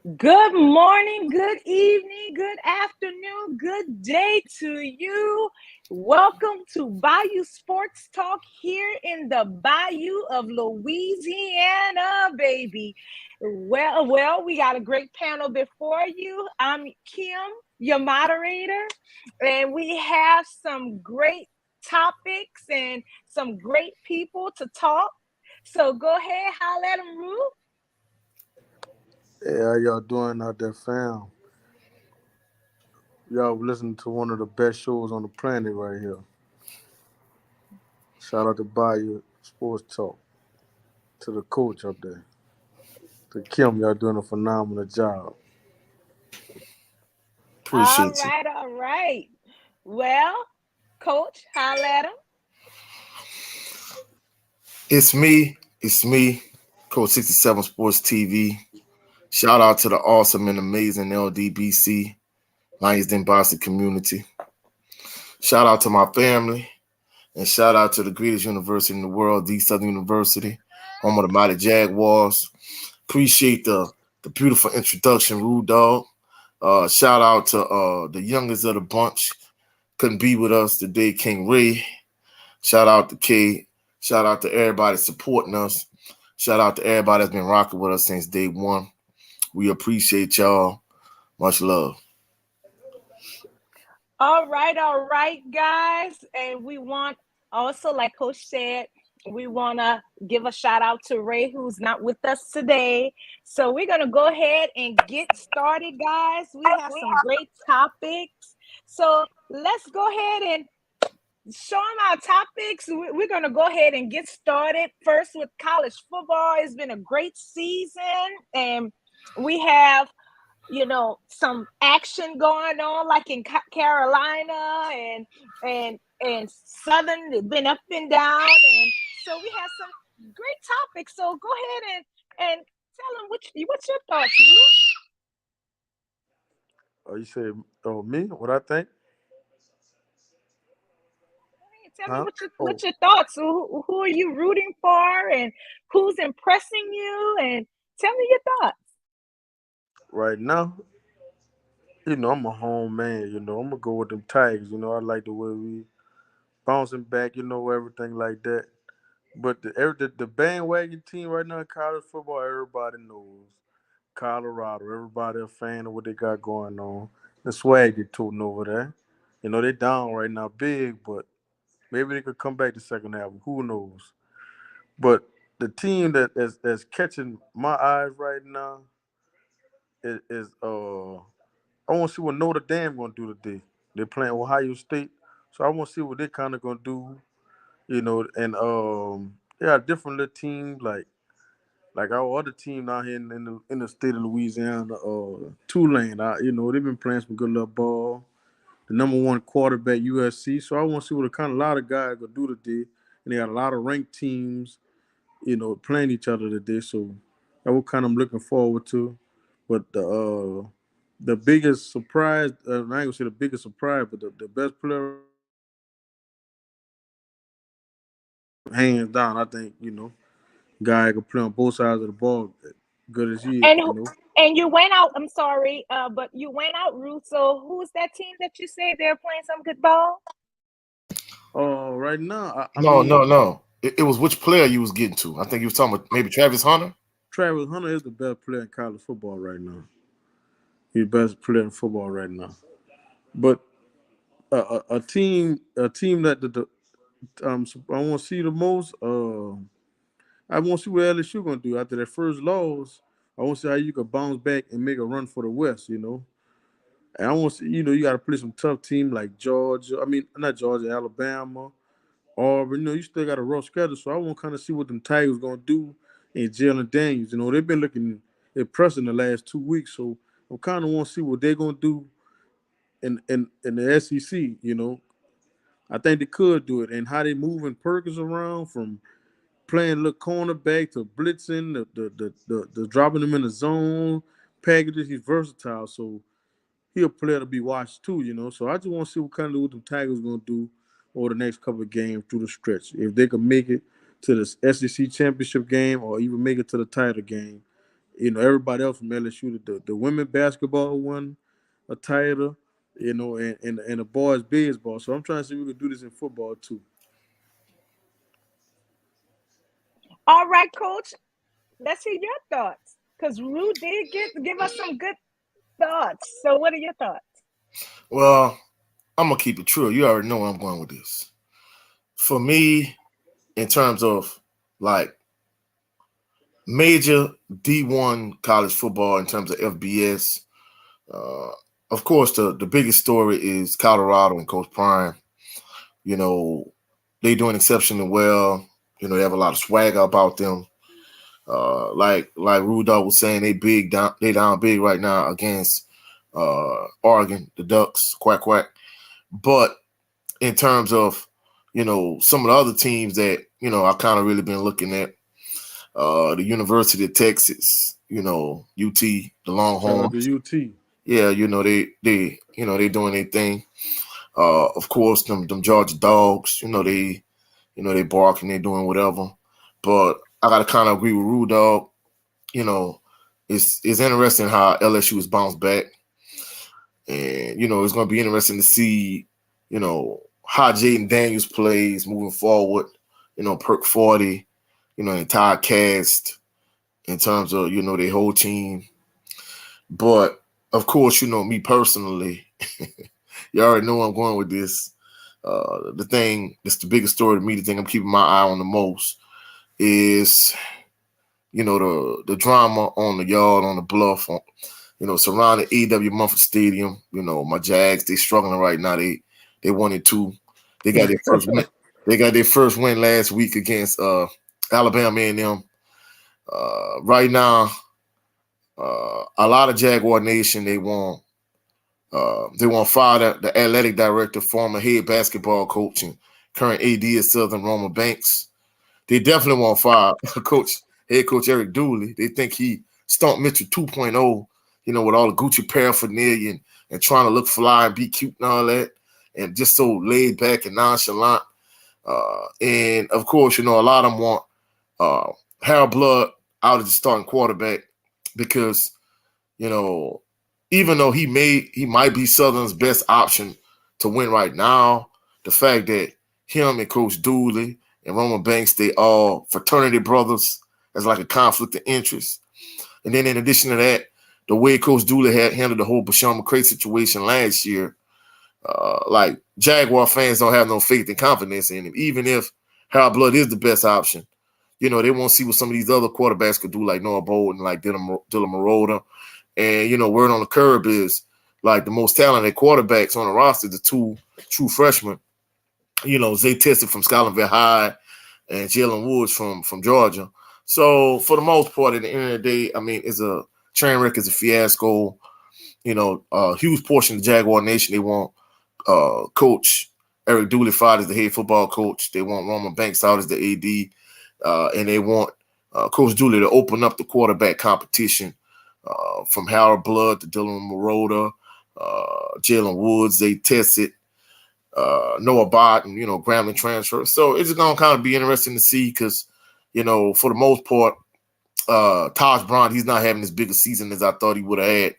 Good morning, good evening, good afternoon, good day to you. Welcome to Bayou Sports Talk here in the Bayou of Louisiana, baby. Well, we got a great panel before you. I'm Kim, your moderator, and we have some great topics and some great people to talk. So go ahead, holla at them, Ruth. Hey, how y'all doing out there, fam? Y'all listening to one of the best shows on the planet right here. Shout out to Bayou Sports Talk, to the coach up there, to Kim. Y'all doing a phenomenal job. All Appreciate you. right, all right. Well, Coach, holla at him. It's me, Coach 67 Sports TV. Shout out to the awesome and amazing LDBC, Lions Den Boston community. Shout out to my family, and shout out to the greatest university in the world, the Southern University, home of the mighty Jaguars. Appreciate the beautiful introduction, Rude Dog. Shout out to the youngest of the bunch. Couldn't be with us today, King Ray. Shout out to K. Shout out to everybody supporting us. Shout out to everybody that's been rocking with us since day one. We appreciate y'all. Much love. All right, guys. And we want also, like Coach said, we want to give a shout out to Ray, who's not with us today. So we're going to go ahead and get started, guys. We have some great topics. So let's go ahead and show them our topics. We're going to go ahead and get started first with college football. It's been a great season, and we have some action going on, like in Carolina and Southern. They've been up and down, and so we have some great topics. So go ahead and tell them what's your thoughts, Ruth? Oh, you said, oh, me? What I think? Tell me Huh? what's Oh, your thoughts. Who are you rooting for, and who's impressing you? And tell me your thoughts. right now, I'm a home man. I'm gonna go with them Tigers. I like the way we bouncing back. Everything like that. But the bandwagon team right now in college football, everybody knows. Colorado. Everybody a fan of what they got going on. The swag they toting over there. They down right now big, but maybe they could come back the second half. Who knows? But the team that's catching my eyes right now is I want to see what Notre Dame gonna do today. They're playing Ohio State, so I want to see what they kind of gonna do. And they are different little teams like our other team out here in the state of Louisiana, Tulane. They've been playing some good little ball. The number one quarterback USC. So I want to see what a kind of lot of guys gonna do today. And they got a lot of ranked teams, playing each other today. So that's what kind of I'm looking forward to. But the biggest surprise, I ain't gonna say the biggest surprise, but the best player right now is hands down. I think guy can play on both sides of the ball, good as he is. And and you went out. I'm sorry, but you went out, Ruth. So who's that team that you say they're playing some good ball? Right now, I No, mean, no, no. It was which player you was getting to. I think you was talking about maybe Travis Hunter. Travis Hunter is the best player in college football right now. He's the best player in football right now. But a team that I want to see the most. I want to see what LSU gonna do after their first loss. I want to see how you can bounce back and make a run for the West. And I want to see. You got to play some tough team like Georgia. I mean, not Georgia, Alabama, Auburn. You still got a rough schedule. So I want to kind of see what them Tigers gonna do and Jalen Daniels. They've been looking impressive in the last 2 weeks. So I kind of want to see what they're gonna do in the SEC. I think they could do it, and how they moving Perkins around from playing little cornerback to blitzing, the dropping him in the zone packages. He's versatile, so he a player to be watched too. So I just want to see what them Tigers gonna do over the next couple of games through the stretch. If they can make it to the SEC championship game or even make it to the title game, Everybody else from LSU, the women basketball won a title, and the boys baseball. So I'm trying to see if we could do this in football too. All right, coach. Let's hear your thoughts. Because Rue did give us some good thoughts. So what are your thoughts? Well, I'm gonna keep it true. You already know where I'm going with this. For me, in terms of like major D1 college football, in terms of FBS, uh, of course the biggest story is Colorado and Coach Prime. You know, they doing exceptionally well. They have a lot of swagger about them. Like Rudolph was saying, they down big right now against Oregon, the Ducks, quack quack. But in terms of some of the other teams that I kind of really been looking at, the University of Texas, UT, the Shout out to Longhorns. UT. Yeah, they doing their thing. Of course, them Georgia Dogs, they barking, they doing whatever. But I gotta kind of agree with Rude Dog. You know, it's interesting how LSU has bounced back, and it's gonna be interesting to see, how Jaden Daniels plays moving forward. Perk 40, the entire cast in terms of their whole team. But of course, me personally, you already know where I'm going with this. The thing that's the biggest story to me, the thing I'm keeping my eye on the most is the drama on the yard, on the bluff, surrounding A.W. Mumford Stadium. My Jags, they struggling right now. They 1-2. They got their first win. They got their first win last week against Alabama A&M. Right now, a lot of Jaguar Nation, they want fire the athletic director, former head basketball coach, and current AD at Southern, Roman Banks. They definitely want fire head coach Eric Dooley. They think he stumped Mitchell 2.0, with all the Gucci paraphernalia and trying to look fly and be cute and all that, and just so laid back and nonchalant. And of course, a lot of them want Harold Blood out as the starting quarterback because, you know, even though he might be Southern's best option to win right now, the fact that him and Coach Dooley and Roman Banks, they all fraternity brothers, as like a conflict of interest. And then in addition to that, the way Coach Dooley had handled the whole Bashawn McCray situation last year, like Jaguar fans don't have no faith and confidence in him, even if Harold Blood is the best option. They won't see what some of these other quarterbacks could do, like Noah Bolton, like Dylan Marotta. And, word on the curb is like the most talented quarterbacks on the roster, the two true freshmen, Zay Tested from Scotlandville High and Jalen Woods from Georgia. So for the most part, at the end of the day, I mean, it's a train wreck, it's a fiasco. A huge portion of the Jaguar Nation, they want Coach Eric Dooley fired as the head football coach. They want Roman Banks out as the AD. And they want Coach Dooley to open up the quarterback competition from Harold Blood to Dylan Marotta, Jalen Woods. They tested Noah Barton, Grambling transfer. So it's going to kind of be interesting to see because, for the most part, Taj Brown, he's not having as big a season as I thought he would have had.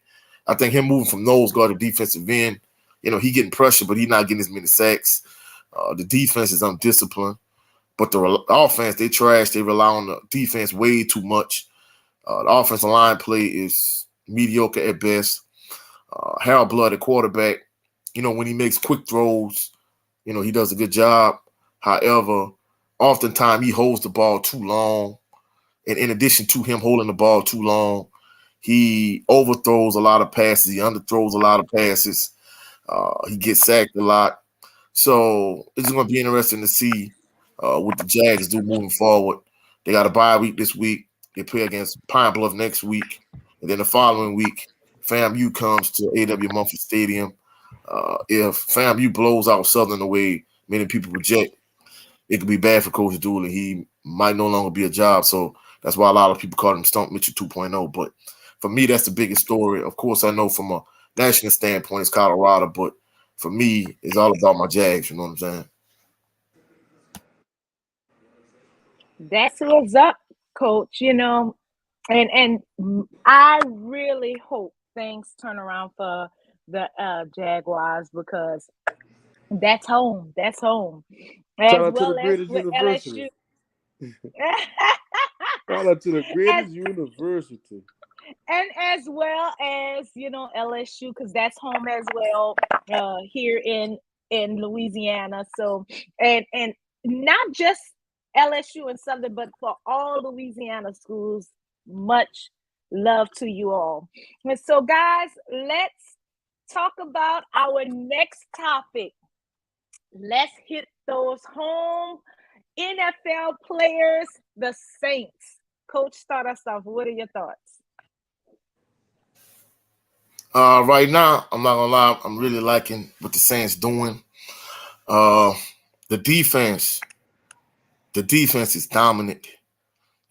I think him moving from nose guard to defensive end, he getting pressure, but he's not getting as many sacks. The defense is undisciplined. But the offense, they trash. They rely on the defense way too much. The offensive line play is mediocre at best. Harold Blood, the quarterback, when he makes quick throws, he does a good job. However, oftentimes he holds the ball too long. And in addition to him holding the ball too long, he overthrows a lot of passes. He underthrows a lot of passes. He gets sacked a lot. So it's going to be interesting to see what the Jags do moving forward. They got a bye week this week. They play against Pine Bluff next week. And then the following week, FAMU comes to A.W. Mumford Stadium. If FAMU blows out Southern the way many people project, it could be bad for Coach Dooley. He might no longer be a job. So that's why a lot of people call him Stump Mitchell 2.0. But for me, that's the biggest story. Of course, I know from a national standpoint, it's Colorado. But for me, it's all about my Jags. You know what I'm saying? That's what's up, coach. And I really hope things turn around for the Jaguars, because that's home. That's home, Shout as out to the well as greatest with university. LSU. Shout out to the as greatest university. and as well as, LSU, because that's home as well, here in Louisiana. So, and not just LSU and Southern, but for all Louisiana schools, much love to you all. And so, guys, let's talk about our next topic. Let's hit those home NFL players, the Saints. Coach, start us off. What are your thoughts? Right now, I'm not gonna lie, I'm really liking what the Saints doing. Uh, the defense, the defense is dominant.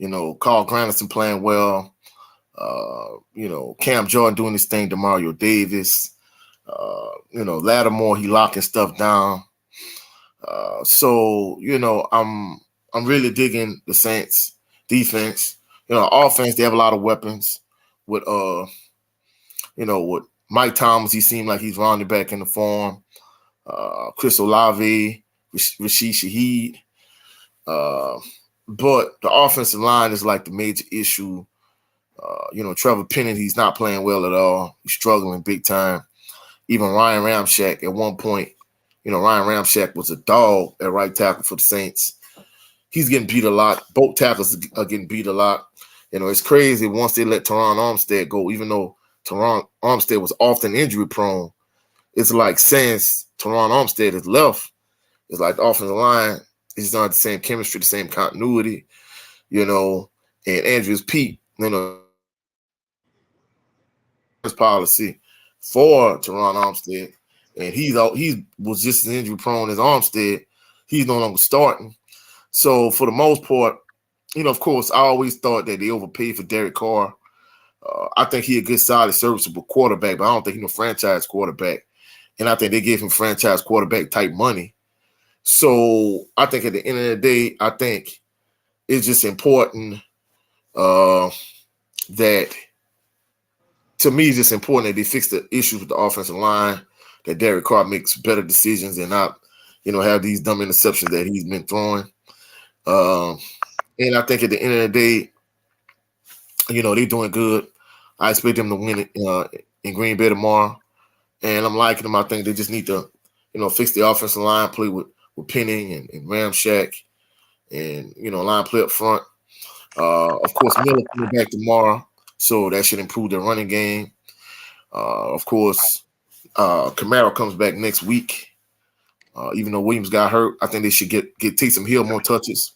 Carl Granderson playing well. Cam Jordan doing his thing. Demario Davis. Lattimore, he locking stuff down. I'm really digging the Saints defense. Offense, they have a lot of weapons. With with Mike Thomas, he seemed like he's rounding back in the form. Chris Olave, Rashid Shaheed. Uh, but the offensive line is like the major issue. Trevor Penning, he's not playing well at all. He's struggling big time. Even Ryan Ramczyk at one point, Ryan Ramczyk was a dog at right tackle for the Saints. He's getting beat a lot. Both tackles are getting beat a lot. It's crazy once they let Teron Armstead go, even though Teron Armstead was often injury prone. It's like since Teron Armstead is left, it's like the offensive line is not the same chemistry, the same continuity, and Andrews Pete, his policy for Teron Armstead, and he was just as injury prone as Armstead. He's no longer starting. So for the most part, of course, I always thought that they overpaid for Derek Carr. I think he a good, solid, serviceable quarterback, but I don't think he's no franchise quarterback. And I think they gave him franchise quarterback type money. So I think at the end of the day, I think it's just important that, to me, it's just important that they fix the issues with the offensive line, that Derek Carr makes better decisions and not, have these dumb interceptions that he's been throwing. And I think at the end of the day, they're doing good. I expect them to win it in Green Bay tomorrow. And I'm liking them. I think they just need to, fix the offensive line, play with Penning and Ramczyk, and, line play up front. Of course, Miller coming back tomorrow, so that should improve their running game. Of course, Kamara comes back next week. Even though Williams got hurt, I think they should get Taysom Hill more touches.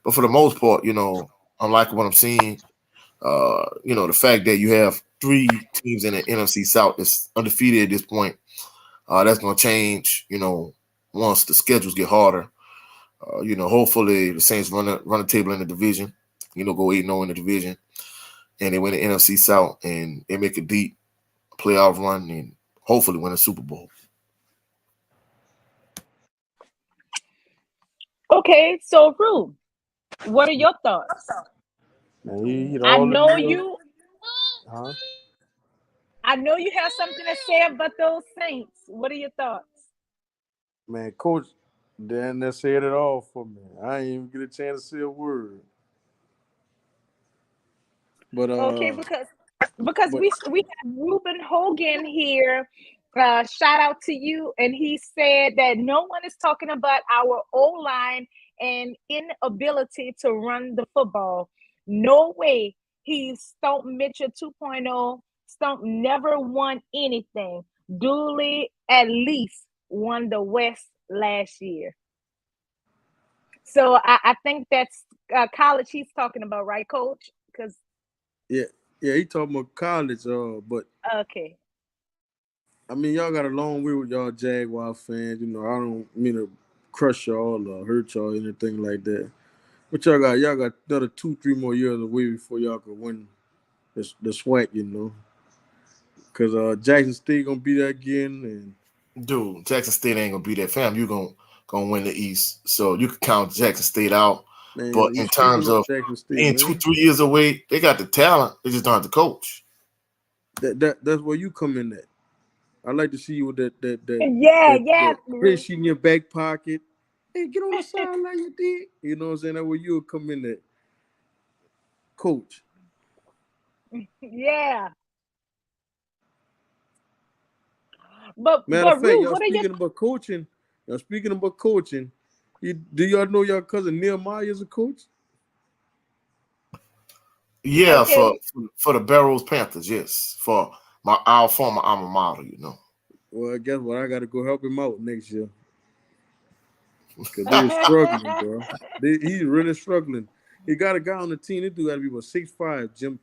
But for the most part, I'm liking what I'm seeing. The fact that you have 3 teams in the NFC South that's undefeated at this point, that's going to change, once the schedules get harder. Hopefully the Saints run the table in the division, go 8-0 in the division, and they win the NFC South, and they make a deep playoff run and hopefully win a Super Bowl. Okay, so Rue, what are your thoughts? Man, he hit I all the know nails. you. Huh? I know you have something to say about those Saints. What are your thoughts? Man, Coach Dan that said it all for me. I ain't even get a chance to say a word. But Okay, because but we have Ruben Hogan here. Shout out to you, and he said that no one is talking about our O line and inability to run the football. No way. He's Stump Mitchell 2.0. Stump never won anything. Dooley at least won the West last year. So I think that's college he's talking about, right, Coach? Because yeah, yeah, he talking about college. But okay. I mean, y'all got a long way with y'all Jaguar fans. I don't mean to crush y'all or hurt y'all or anything like that. But y'all got another 2, 3 more years away before y'all can win the SWAC. Because Jackson State gonna be there again, Dude, Jackson State ain't gonna be that fam. You gonna win the East, so you can count Jackson State out. But Man, you in speaking terms on of Jackson State, being two, man. 3 years away, they got the talent. They just don't have the coach. That's where you come in at. I like to see you with Yeah, yeah, that Rue. fish in your back pocket. Hey, get on the sideline, you dig? You know what I'm saying? That's where you'll come in at, coach. Yeah. Matter of But fact, Rue, y'all what are your speaking about coaching. Y'all speaking about coaching. Do y'all know your cousin Nehemiah is a coach? Yeah, okay? for the Barrows Panthers, yes. For our former alma mater, Well, guess what? I got to go help him out next year because they're struggling, bro. He's really struggling. He got a guy on the team. This dude got to be about 6'5", Jim.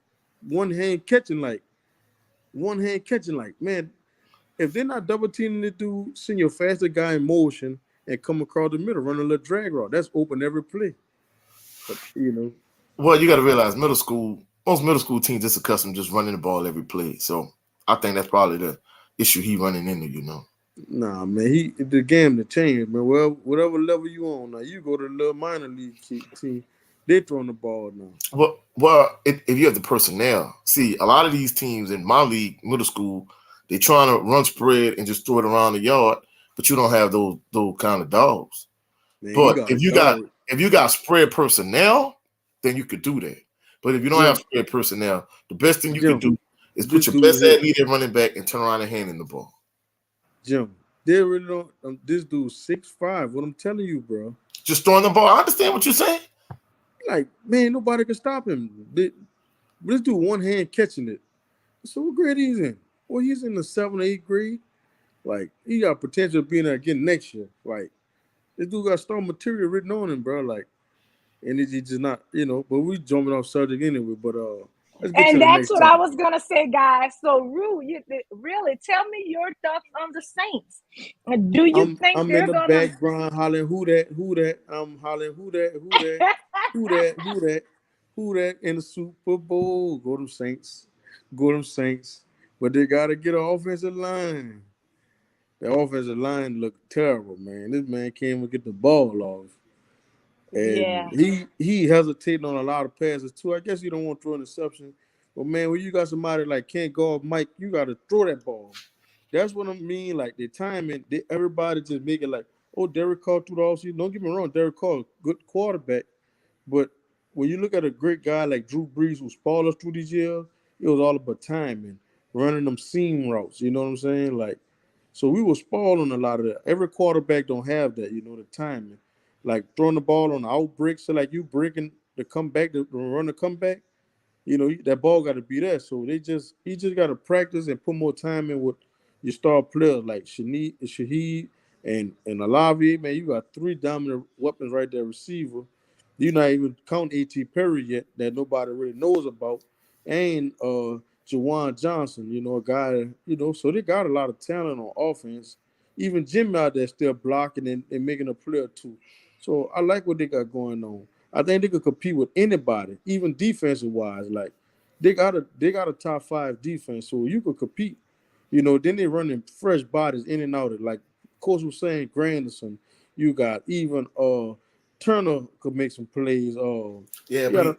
One hand catching like, man. If they're not double teaming the dude, send your faster guy in motion and come across the middle, run a little drag route. That's open every play. But Well, you got to realize most middle school teams just accustomed to just running the ball every play. So I think that's probably the issue he running into. nah, man, the game to change, man. Well, whatever level you on now, you go to the little minor league team. They throwing the ball now. Well, if you have the personnel, see, a lot of these teams in my league, middle school, they trying to run spread and just throw it around the yard, but you don't have those kind of dogs. Man, you But got a dog, if you got spread personnel, then you could do that. But if you don't have Jim. spread personnel, the best thing you could Jim, do is this put your dude best here, athlete at running back and turn around and hand in the ball. Jim. They really don't. This dude 6'5". What I'm telling you, bro. Just throwing the ball. I understand what you're saying. Like, man, nobody can stop him. This dude one hand catching it. So what grade he's in? Well, he's in the 7th or 8th grade. Like, he got potential of being there again next year. Like, this dude got star material written on him, bro. Like, and he just not, But we jumping off subject anyway. But let's get to And the that's next what I topic. was gonna say, guys. So, Rue, really tell me your thoughts on the Saints. Do you think I'm in they're the gonna? background hollering, who that? I'm hollering, who that in the Super Bowl? Go them Saints. Go them Saints. But they gotta get an offensive line. The offensive line looked terrible, man. This man can't even get the ball off. And Yeah. he hesitating on a lot of passes too. I guess you don't want to throw an interception. But man, when you got somebody like can't guard Mike, you gotta throw that ball. That's what I mean. Like the timing, everybody just make it like, oh, Derek Carr threw the all season. Don't get me wrong, Derek Carr, good quarterback. But when you look at a great guy like Drew Brees, who spoiled us through these years, it was all about timing, running them seam routes. You know what I'm saying? Like, so we were spoiling a lot of that. Every quarterback don't have that. The timing, like throwing the ball on the out break. So like you breaking the comeback, the run the comeback. That ball got to be there. So he just got to practice and put more time in with your star players like Shaheed and Alavi. Man, you got three dominant weapons right there, receiver. You're not even counting A.T. Perry yet that nobody really knows about, and Jawan Johnson. A guy. So they got a lot of talent on offense. Even Jim out there still blocking and making a play or two. So I like what they got going on. I think they could compete with anybody, even defensive wise. Like they got a top 5 defense, so you could compete. Then they running fresh bodies in and out of like Coach was saying, Granderson. You got even Turner could make some plays. Yeah, You but got a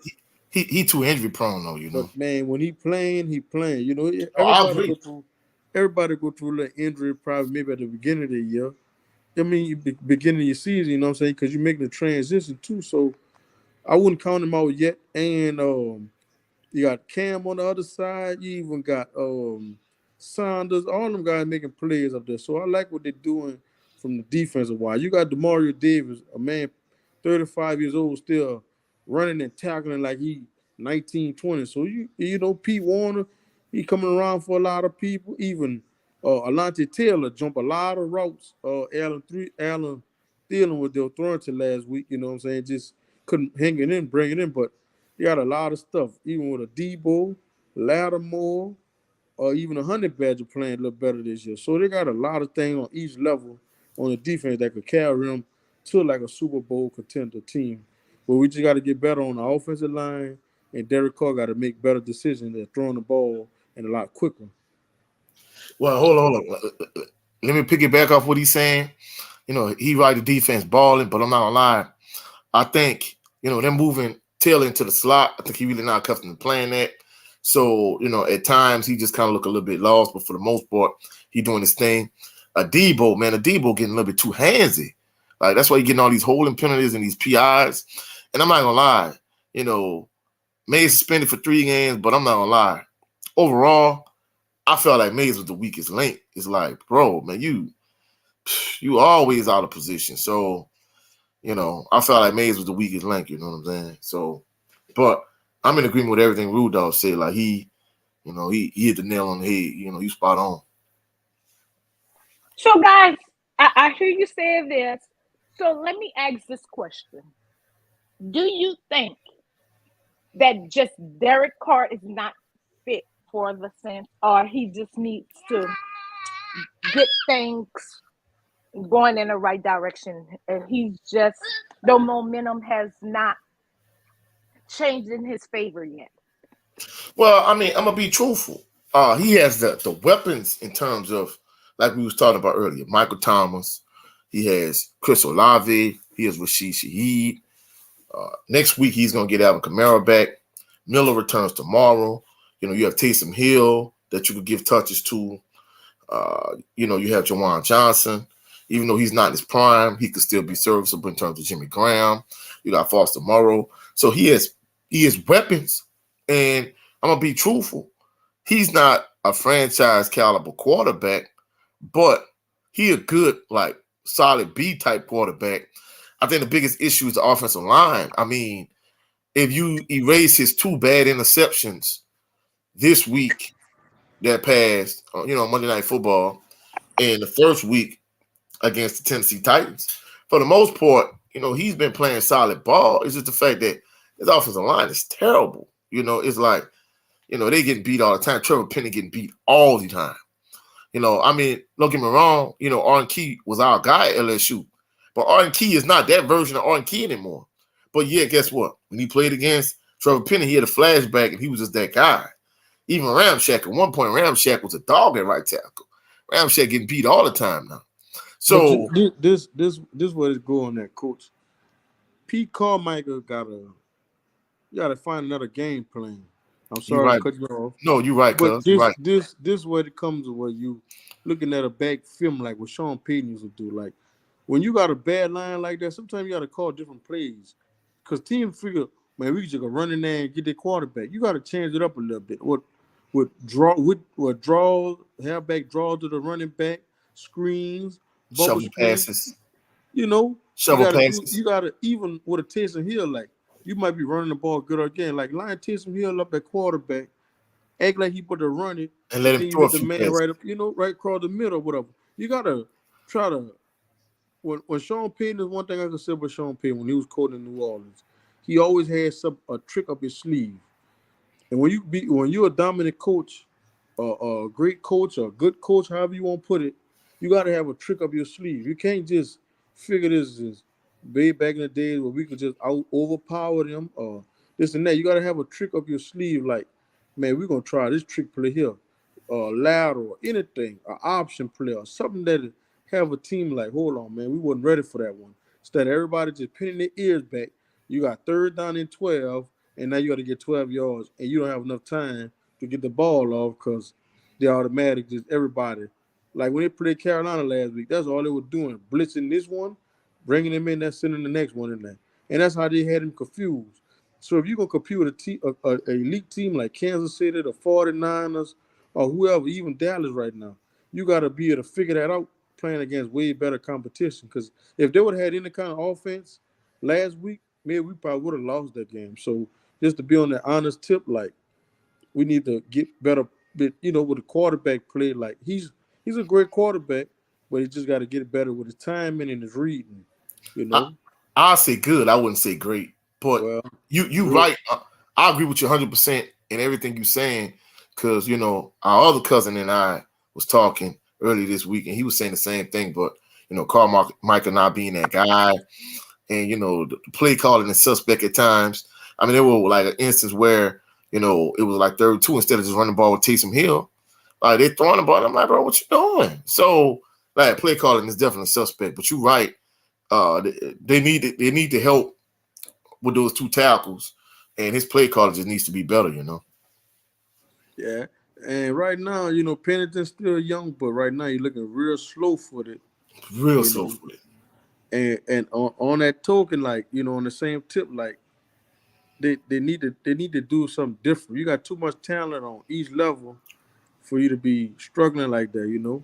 he too injury prone though. but man, when he playing, he playing. Oh, I agree. Everybody go through a little injury probably maybe at the beginning of the year. I mean, beginning of your season, you know what I'm saying? Because you're making the transition too. So I wouldn't count him out yet. And you got Cam on the other side. You even got Saunders. All them guys making plays up there. So I like what they're doing from the defensive wise. You got Demario Davis, a man 35 years old, still running and tackling like he 19, 20. So Pete Warner, he coming around for a lot of people. Even Alante Taylor jump a lot of routes. Allen Thielen with their throwing to last week. You know what I'm saying? Just couldn't hang it in, bring it in, but they got a lot of stuff, even with a Debo, Lattimore, or even a Honey Badger playing a little better this year. So they got a lot of things on each level on the defense that could carry them to like a Super Bowl contender team. But we just got to get better on the offensive line, and Derek Carr got to make better decisions at throwing the ball and a lot quicker. Well, hold on. Let me pick it back off what he's saying. He right the defense balling, but I'm not gonna lie. I think they're moving Taylor into the slot. I think he really not accustomed to playing that. So, at times he just kind of look a little bit lost, but for the most part, he doing his thing. Adebo getting a little bit too handsy. Like, that's why you're getting all these holding penalties and these PIs. And I'm not going to lie, Mays suspended for 3 games, but I'm not going to lie. Overall, I felt like Mays was the weakest link. It's like, bro, man, you always out of position. So, I felt like Mays was the weakest link, you know what I'm saying? So, but I'm in agreement with everything Rudolph said. Like, he hit the nail on the head. You spot on. So, guys, I hear you say this. So, let me ask this question. Do you think that just Derek Carr is not fit for the Saints, or he just needs to get things going in the right direction, and he's just the momentum has not changed in his favor yet? Well, I mean, I'm gonna be truthful. He has the weapons in terms of, like we was talking about earlier, Michael Thomas. He has Chris Olave. He has Rashid Shaheed. Next week he's gonna get Alvin Kamara back. Miller returns tomorrow. You have Taysom Hill that you could give touches to. You have Jawan Johnson. Even though he's not in his prime, he could still be serviceable in terms of Jimmy Graham. You got Foster Moreau. So he has weapons. And I'm gonna be truthful. He's not a franchise caliber quarterback, but he a good, like, solid B type quarterback. I think the biggest issue is the offensive line. I mean, if you erase his 2 bad interceptions this week that passed, Monday Night Football, and the first week against the Tennessee Titans, for the most part, he's been playing solid ball. It's just the fact that his offensive line is terrible. It's like, they getting beat all the time. Trevor Penny getting beat all the time. I mean, don't get me wrong, Arden Key was our guy at LSU. But Arden Key is not that version of Arden Key anymore. But yeah, guess what? When he played against Trevor Penny, he had a flashback and he was just that guy. Even Ramshack, at one point, Ramshack was a dog at right tackle. Ramshack getting beat all the time now. So this what it's going there, Coach. Pete Carmichael gotta find another game plan. I'm sorry to right. cut you off. No, you're right, But cuz. You're right. this what it comes to where you looking at a back film like what Sean Payton used to do. Like when you got a bad line like that, sometimes you gotta call different plays. Cause teams figure, man, we can just go run in there and get their quarterback. You gotta change it up a little bit. What draws, halfback draws to the running back, screens, bubble Shovel screens. passes. You Shovel gotta passes. you gotta even with a Taysom Hill, like you might be running the ball good again. Like line Taysom Hill up at quarterback, act like he put the run it, And let and him then you throw a hit the few man passes. right up, right across the middle, or whatever. You gotta try to when Sean Payton is one thing I can say about Sean Payton when he was coaching in New Orleans, he always had a trick up his sleeve. And when you're a dominant coach, a great coach, or a good coach, however you want to put it, you got to have a trick up your sleeve. You can't just figure this is way back in the days where we could just overpower them or this and that. You got to have a trick up your sleeve. Like, man, we're gonna try this trick play here, lateral, anything, an option play, or something that have a team like, hold on, man, we wasn't ready for that one. Instead of everybody just pinning their ears back, you got 3rd down and 12, and now you got to get 12 yards, and you don't have enough time to get the ball off because they automatic just everybody. Like when they played Carolina last week, that's all they were doing, blitzing this one, bringing him in, that's sending the next one in there, and that's how they had him confused. So if you're gonna compete with a elite team like Kansas City, the 49ers, or whoever, even Dallas right now, you got to be able to figure that out playing against way better competition. Because if they would have had any kind of offense last week, maybe we probably would have lost that game. So just to be on that honest tip, like we need to get better, with the quarterback play. Like he's a great quarterback, but he just got to get better with his timing and his reading. You I, know, I'll say good. I wouldn't say great. But well, you good. right. I agree with you 100% in everything you're saying. Because, our other cousin and I was talking earlier this week, and he was saying the same thing. But, Carl Michael not being that guy. And, the play calling is suspect at times. I mean, there were like an instance where, it was like 3rd 2 instead of just running the ball with Taysom Hill. Like, they throwing the ball. I'm like, bro, what you doing? So, like, play calling is definitely suspect. But you're right. They need to help with those 2 tackles, and his play calling just needs to be better. Yeah. And right now, Pennington's still young, but right now you're looking real slow footed, Real you slow know. footed. And on that token, like, on the same tip, like they need to do something different. You got too much talent on each level for you to be struggling like that.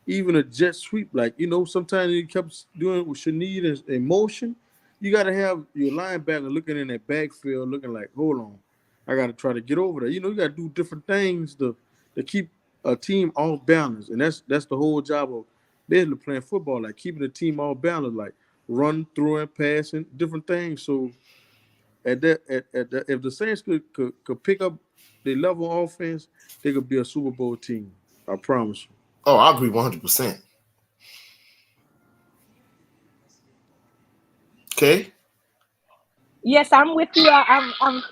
Even a jet sweep, like, sometimes he kept doing with Shaneed and motion. You got to have your linebacker looking in that backfield, looking like, hold on, I got to try to get over there. You got to do different things to keep a team off balance, and that's the whole job of basically playing football, like keeping the team off balance, like run, throwing, passing, different things. So if the Saints could pick up the level of offense, they could be a Super Bowl team. I promise you. Oh, I agree 100%. Okay. Yes, I'm with you. I'm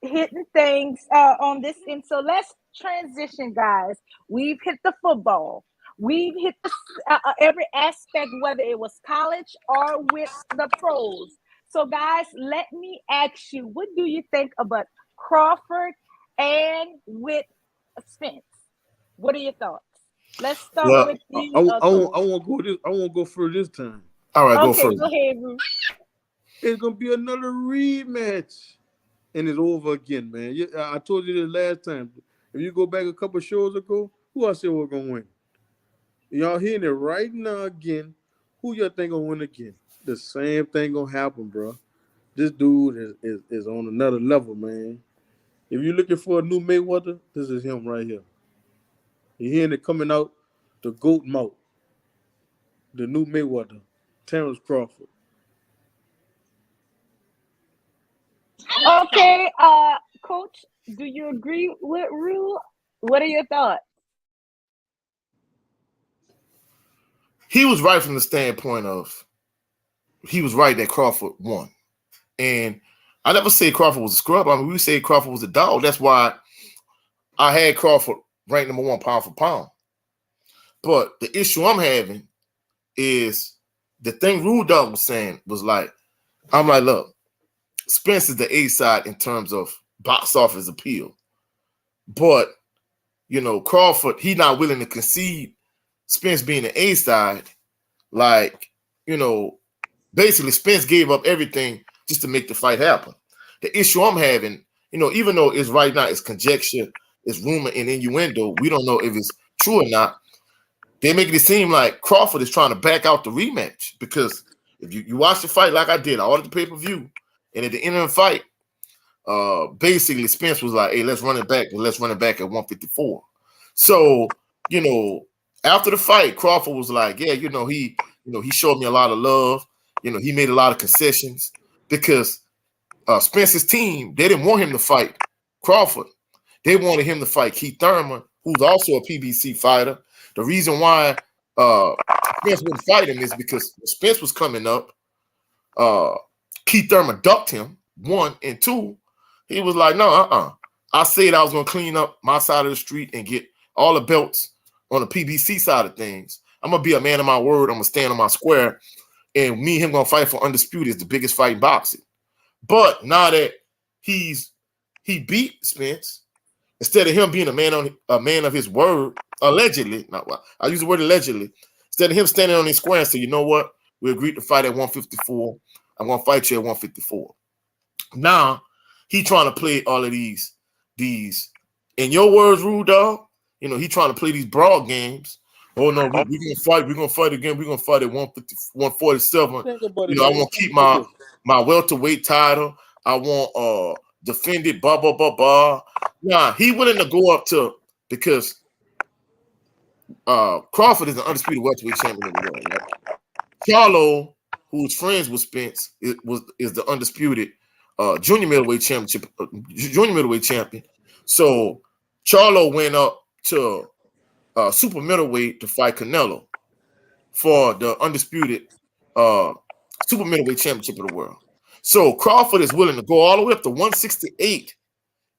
hitting things on this end. So let's transition, guys. We've hit the football. We've hit every aspect, whether it was college or with the pros. So, guys, let me ask you: what do you think about Crawford and with Spence? What are your thoughts? Let's start Well, with I, you, I, won't, I Coach. won't go this. I won't go further this time. all right, go Okay, first. go ahead, Ruth. It's gonna be another rematch, and it's over again, man. I told you this last time. If you go back a couple shows ago, who I said was gonna win? Y'all hearing it right now again. Who y'all think gonna win again? The same thing gonna happen, bro. This dude is on another level, man. If you're looking for a new Mayweather, this is him right here. You hearing it coming out the goat mouth, the new Mayweather, Terrence Crawford. Okay, Coach, do you agree with Rule? What are your thoughts? He was right from the standpoint of he was right that Crawford won. And I never said Crawford was a scrub. I mean, we said Crawford was a dog. That's why I had Crawford ranked number 1 pound for pound. But the issue I'm having is the thing Rude Dog was saying was like, I'm like, look, Spence is the A side in terms of box office appeal. But, Crawford, he not willing to concede Spence being the A side. Like, basically Spence gave up everything just to make the fight happen. The issue I'm having, even though it's right now, it's conjecture, it's rumor and innuendo, we don't know if it's true or not. They make it seem like Crawford is trying to back out the rematch because if you watch the fight like I did, I ordered the pay-per-view, and at the end of the fight, basically Spence was like, hey, let's run it back, and let's run it back at 154. So, after the fight, Crawford was like, yeah, he showed me a lot of love. He made a lot of concessions because Spence's team, they didn't want him to fight Crawford. They wanted him to fight Keith Thurman, who's also a PBC fighter. The reason why Spence wouldn't fight him is because when Spence was coming up, Keith Thurman ducked him, 1, and 2. He was like, no, I said I was going to clean up my side of the street and get all the belts on the PBC side of things. I'm going to be a man of my word. I'm going to stand on my square. And me and him going to fight for undisputed is the biggest fight in boxing. But now that he beat Spence, instead of him being a man of his word, allegedly, I use the word allegedly, instead of him standing on his square and say, you know what, we agreed to fight at 154. I'm gonna fight you at 154. Now he trying to play all of these, in your words, Rude Dog. He trying to play these broad games. Oh no, we're gonna fight. We're gonna fight again. We're gonna fight at 150, 147. Think about it, I man. want to keep Think about my welterweight title. I want defend it. Blah blah blah blah. Nah, he willing to go up to because Crawford is an undisputed welterweight champion of the world. Right? Charlo, who's friends with Spence, is the undisputed junior middleweight champion. So Charlo went up to super middleweight to fight Canelo for the undisputed super middleweight championship of the world. So Crawford is willing to go all the way up to 168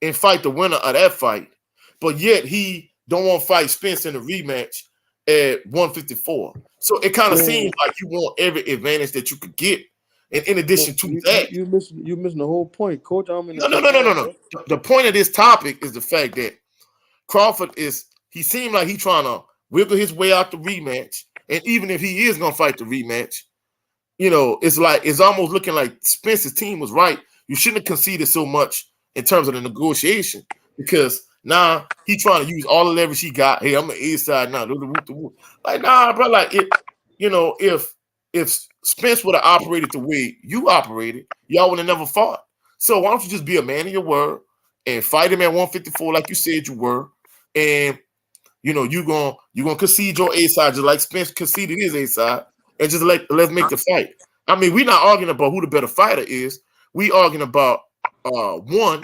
and fight the winner of that fight, but yet he don't want to fight Spence in a rematch at 154. So it kind of man, seems like you want every advantage that you could get And in No, addition to that, you missing the whole point, Coach. I'm in the no, no, cut no, you no, no, off, no. bro. The point of this topic is the fact that Crawford is, he seemed like he trying to wiggle his way out the rematch. And even if he is gonna fight the rematch, it's like it's almost looking like Spence's team was right. You shouldn't have conceded so much in terms of the negotiation because now he trying to use all the leverage he got. Hey, I'm an A side now. Like, nah, bro. Like if Spence would have operated the way you operated, y'all would have never fought. So why don't you just be a man of your word and fight him at 154 like you said you were, and you're gonna concede your A side just like Spence conceded his A side, and just let's make the fight. I mean, we're not arguing about who the better fighter is. We arguing about one,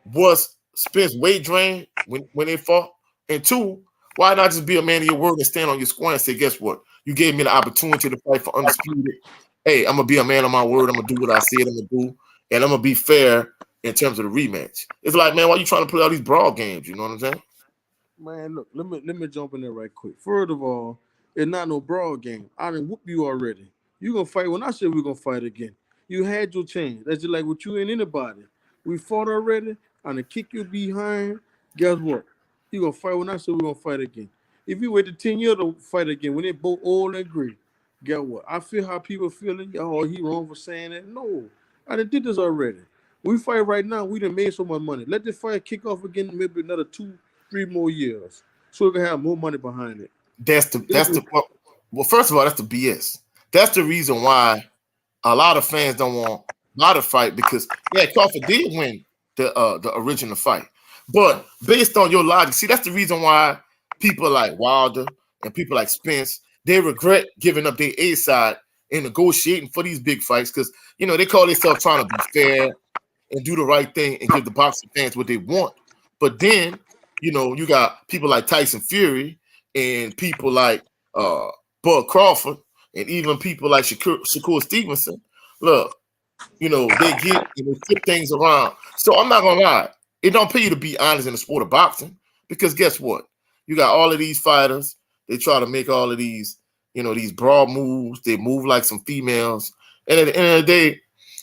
was Spence weight drain when they fought, and two, why not just be a man of your word and stand on your square and say, guess what? You gave me the opportunity to fight for undisputed. Hey, I'm gonna be a man of my word. I'm gonna do what I said I'm gonna do, and I'm gonna be fair in terms of the rematch. It's like, man, why you trying to play all these broad games? You know what I'm saying? Man, look, let me jump in there right quick. First of all, it's not no broad game. I done whoop you already. You gonna fight when I said we're gonna fight again. You had your chance. That's just like with you and anybody. We fought already. I'm gonna kick you behind. Guess what? You gonna fight when I said we're gonna fight again. If you wait 10 years to fight again, when they both all agree, guess what? I feel how people feeling. Oh, he wrong for saying that. No, I done did this already. We fight right now. We done made so much money. Let this fight kick off again. Maybe another 2, 3 more years, so we can have more money behind it. Well, first of all, that's the BS. That's the reason why a lot of fans don't want a lot of fight because yeah, Crawford did win the original fight, but based on your logic, see that's the reason why people like Wilder and people like Spence they regret giving up their A side and negotiating for these big fights because they call themselves trying to be fair and do the right thing and give the boxing fans what they want. But then, you got people like Tyson Fury and people like Bud Crawford and even people like Shakur Stevenson. Look, they get and they flip things around. So I'm not gonna lie, it don't pay you to be honest in the sport of boxing because guess what? You got all of these fighters. They try to make all of these, these broad moves. They move like some females. And at the end of the day,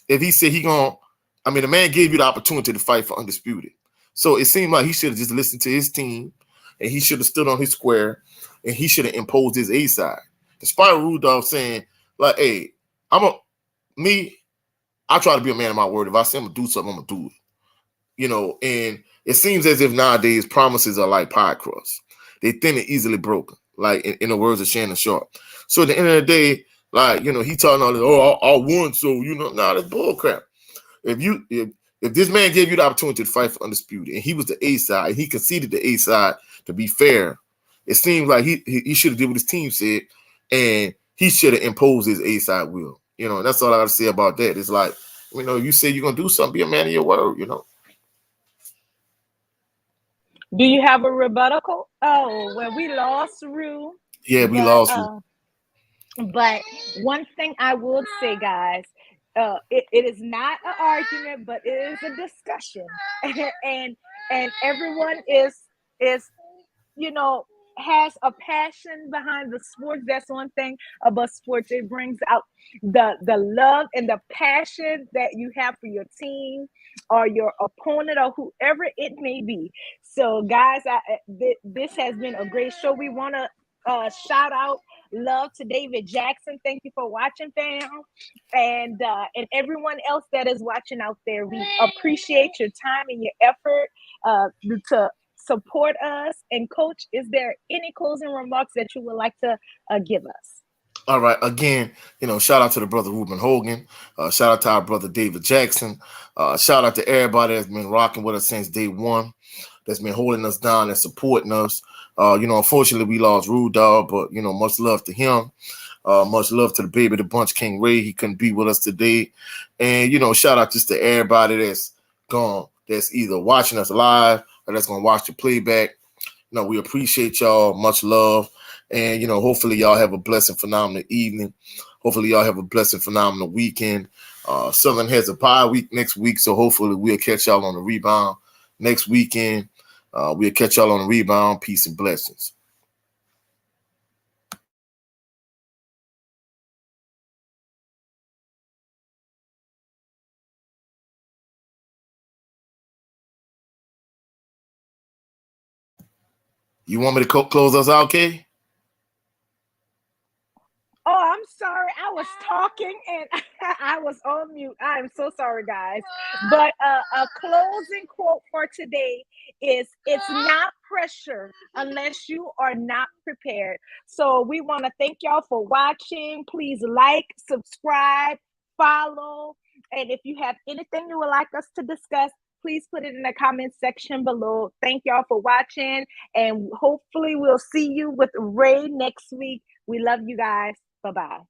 if he said the man gave you the opportunity to fight for undisputed. So it seemed like he should have just listened to his team and he should have stood on his square and he should have imposed his A side. Despite Rudolph saying, like, hey, me, I try to be a man of my word. If I say I'm gonna do something, I'm gonna do it. And it seems as if nowadays promises are like pie crust. They thin and easily broken, like in the words of Shannon Sharp. So at the end of the day, like, he talking all this, I won, so that's bull crap. If this man gave you the opportunity to fight for undisputed, and he was the A side, and he conceded the A side to be fair, it seems like he should have did what his team said, and he should have imposed his A side will. And that's all I got to say about that. It's like, you say you're gonna do something, be a man of your word. Do you have a rebuttal? Oh, well, we lost Rue, Yeah, we but lost. but one thing I will say, guys, it is not an argument, but it is a discussion, and everyone is you know has a passion behind the sports. That's one thing about sports. It brings out the love and the passion that you have for your team or your opponent or whoever it may be. So guys, this has been a great show. We want to shout out love to David Jackson. Thank you for watching, fam, and everyone else that is watching out there. We appreciate your time and your effort to support us. And Coach, is there any closing remarks that you would like to give us? All right. Again, shout out to the brother Ruben Hogan. Shout out to our brother David Jackson. Shout out to everybody that's been rocking with us since day one, that's been holding us down and supporting us. Unfortunately, we lost Rude Dog, but, much love to him. Much love to the baby, the bunch, King Ray. He couldn't be with us today. And, shout out just to everybody that's either watching us live or that's going to watch the playback. We appreciate y'all. Much love. And, hopefully y'all have a blessed and phenomenal evening. Hopefully y'all have a blessed and phenomenal weekend. Southern has a bye week next week, so hopefully we'll catch y'all on the rebound next weekend. We'll catch y'all on the rebound. Peace and blessings. You want me to close us out, Kay? Oh, I'm sorry. I was talking and I was on mute. I am so sorry, guys. But a closing quote for today is, it's not pressure unless you are not prepared. So we want to thank y'all for watching. Please like, subscribe, follow. And if you have anything you would like us to discuss, please put it in the comment section below. Thank y'all for watching. And hopefully we'll see you with Ray next week. We love you guys. Bye-bye.